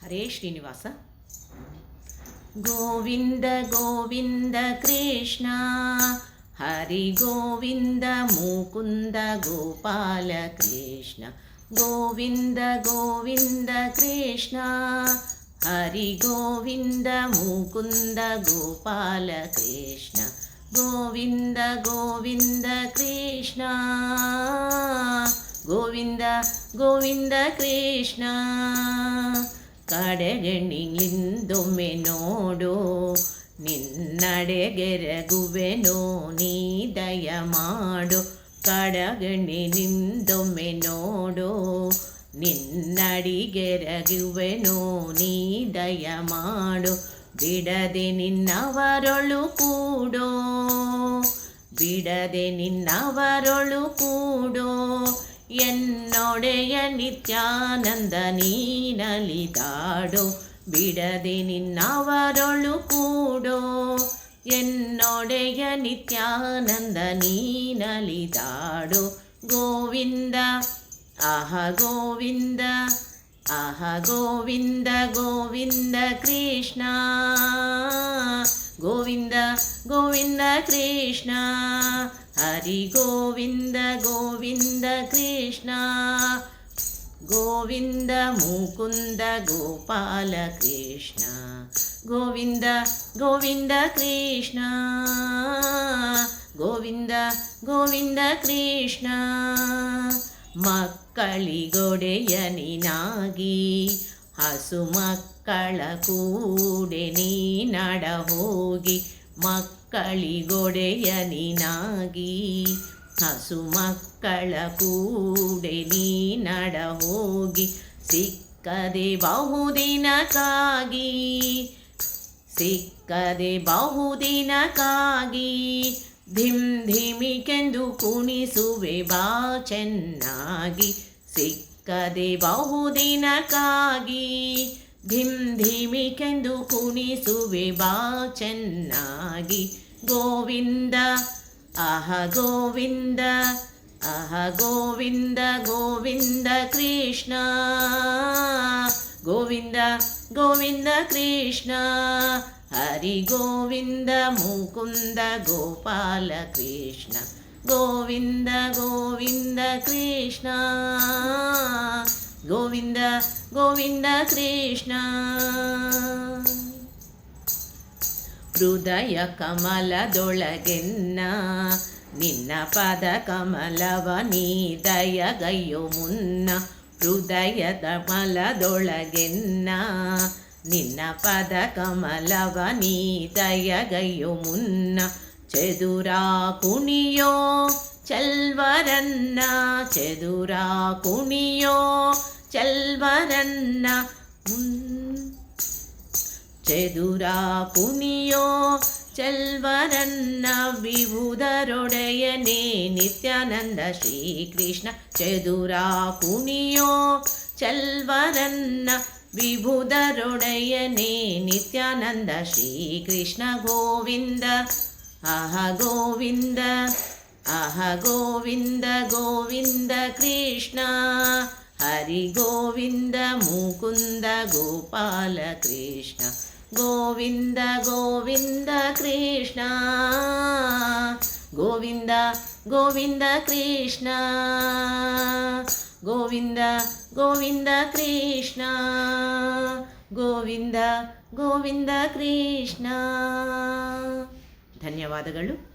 ಹರೇ ಶ್ರೀನಿವಾಸ. ಗೋವಿಂದ ಗೋವಿಂದ ಕೃಷ್ಣ ಹರಿ ಗೋವಿಂದ ಮುಕುಂದ ಗೋಪಾಲ ಕೃಷ್ಣ. ಗೋವಿಂದ ಗೋವಿಂದ ಕೃಷ್ಣ ಹರಿ ಗೋವಿಂದ ಮುಕುಂದ ಗೋಪಾಲ ಕೃಷ್ಣ. ಗೋವಿಂದ ಗೋವಿಂದ ಕೃಷ್ಣ ಗೋವಿಂದ ಗೋವಿಂದ ಕೃಷ್ಣ. ಕಡೆಗಣ್ಣಿಂದೊಮ್ಮೆ ನೋಡು ನಿನ್ನಡೆಗೆರಗುವೆನೋ ನೀ ದಯ ಮಾಡು. ಕಡೆಗಣ್ಣಿನಿಂದೊಮ್ಮೆ ನೋಡು ನಿನ್ನಡಿಗೆರಗುವೆನೋ ನೀ ದಯ ಮಾಡು. ಬಿಡದೆ ನಿನ್ನವರೊಳು ಕೂಡೋ ಬಿಡದೆ ನಿನ್ನವರೊಳು ಕೂಡೋ ಎನ್ನೊಡೆಯ ನಿತ್ಯಾನಂದ ನೀನಲಿದಾಡೋ. ಬಿಡದೆ ನಿನ್ನವರೊಳು ಕೂಡೋ ಎನ್ನೊಡೆಯ ನಿತ್ಯಾನಂದ ನೀನಲಿದಾಡೋ. ಗೋವಿಂದ ಆಹ ಗೋವಿಂದ ಆಹ ಗೋವಿಂದ ಗೋವಿಂದ ಕೃಷ್ಣ. ಗೋವಿಂದ ಗೋವಿಂದ ಕೃಷ್ಣ ಹರಿ ಗೋವಿಂದ ಗೋವಿಂದ ಕೃಷ್ಣ. ಗೋವಿಂದ ಮುಕುಂದ ಗೋಪಾಲ ಕೃಷ್ಣ. ಗೋವಿಂದ ಗೋವಿಂದ ಕೃಷ್ಣ ಗೋವಿಂದ ಗೋವಿಂದ ಕೃಷ್ಣ. ಮಕ್ಕಳಿಗೊಡೆಯ ನೀನಾಗಿ ಹಸು ಮಕ್ಕಳ ಕೂಡೆ ನೀ ನಡ ಹೋಗಿ. ಮಕ್ಕಳಿಗೊಡೆಯ ನೀನಾಗಿ ಹಸು ಮಕ್ಕಳ ಕೂಡೆ ನೀ ನಡ ಹೋಗಿ. ಸಿಕ್ಕದೆ ಬಹುದಿನಕ್ಕಾಗಿ ಸಿಕ್ಕದೆ ಬಹುದಿನಕ್ಕಾಗಿ ಧಿಮ್ ಧಿಮಿಕೆಂದು ಕುಣಿಸುವೆ ಬಾ ಚೆನ್ನಾಗಿ. ಸಿಕ್ಕದೆ ಬಹುದಿನಕ್ಕಾಗಿ ಧಿಮ್ ಧಿಮಿಕೆಂದು ಕುಣಿಸುವೆ ಬಾ ಚೆನ್ನಾಗಿ. ಗೋವಿಂದ ಆಹ ಗೋವಿಂದ ಆಹ ಗೋವಿಂದ ಗೋವಿಂದ ಕೃಷ್ಣ. ಗೋವಿಂದ ಗೋವಿಂದ ಕೃಷ್ಣ ಹರಿ ಗೋವಿಂದ ಮುಕುಂದ ಗೋಪಾಲ ಕೃಷ್ಣ. ಗೋವಿಂದ ಗೋವಿಂದ ಕೃಷ್ಣ ಗೋವಿಂದ ಗೋವಿಂದ ಕೃಷ್ಣ. ಹೃದಯ ಕಮಲದೊಳಗೆನ್ನ ನಿನ್ನ ಪದ ಕಮಲವ ನೀ ದಯಗೈಯೋ ಮುನ್ನ. ಹೃದಯದ ಕಮಲದೊಳಗೆನ್ನ ನಿನ್ನ ಪದ ಕಮಲವ ನೀ ದಯಗೈಯೋ ಮುನ್ನ. ಚೆದುರಾ ಕುಣಿಯೋ ಚಲ್ವರನ್ನ ಚೆದುರಾ ಕುಣಿಯೋ ಚಲ್ವರನ್ನ. ಚೆದುರಾ ಕುಣಿಯೋ ಚಲ್ವರನ್ನ ವಿಭುಧರೊಡೆಯನೇ ನಿತ್ಯಾನಂದ ಶ್ರೀಕೃಷ್ಣ. ಚೆದುರಾ ಕುಣಿಯೋ ಚಲ್ವರನ್ನ ವಿಭುಧರೊಡೆಯನೇ ನಿತ್ಯಾನಂದ ಶ್ರೀಕೃಷ್ಣ. ಗೋವಿಂದ ಆಹ ಗೋವಿಂದ ಆಹ ಗೋವಿಂದ ಗೋವಿಂದ ಕೃಷ್ಣ ಹರಿ ಗೋವಿಂದ ಮುಕುಂದ ಗೋಪಾಲ ಕೃಷ್ಣ. ಗೋವಿಂದ ಗೋವಿಂದ ಕೃಷ್ಣ ಗೋವಿಂದ ಗೋವಿಂದ ಕೃಷ್ಣ. ಗೋವಿಂದ ಗೋವಿಂದ ಕೃಷ್ಣ ಗೋವಿಂದ ಗೋವಿಂದ ಕೃಷ್ಣ. ಧನ್ಯವಾದಗಳು.